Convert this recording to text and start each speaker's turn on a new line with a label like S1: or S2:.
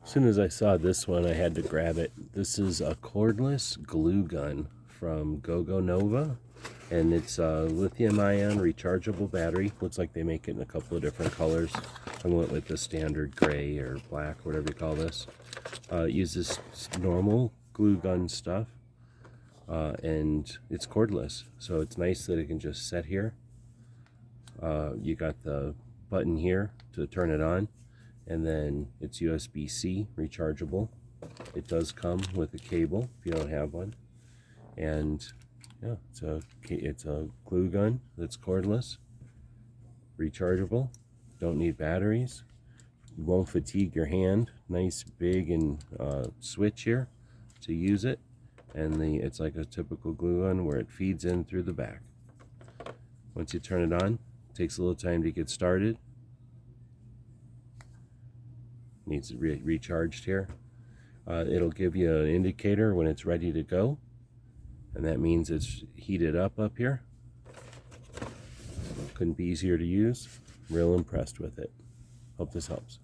S1: As soon as I saw this one, I had to grab it. This is a cordless glue gun from Gogo, and it's a lithium-ion rechargeable battery. Looks like they make it in a couple of different colors. I went with the standard gray or black, whatever you call this. It uses normal glue gun stuff, and it's cordless, so it's nice that it can just set here. You got the button here to turn it on, and then it's USB-C rechargeable. It does come with a cable if you don't have one, and yeah, it's a glue gun that's cordless, rechargeable, don't need batteries, won't fatigue your hand. Nice big and switch here to use it, and it's like a typical glue gun where it feeds in through the back. Once you turn it on, it takes a little time to get started. Needs to be recharged here. It'll give you an indicator when it's ready to go, and that means it's heated up here. Couldn't be easier to use. Real impressed with it. Hope this helps.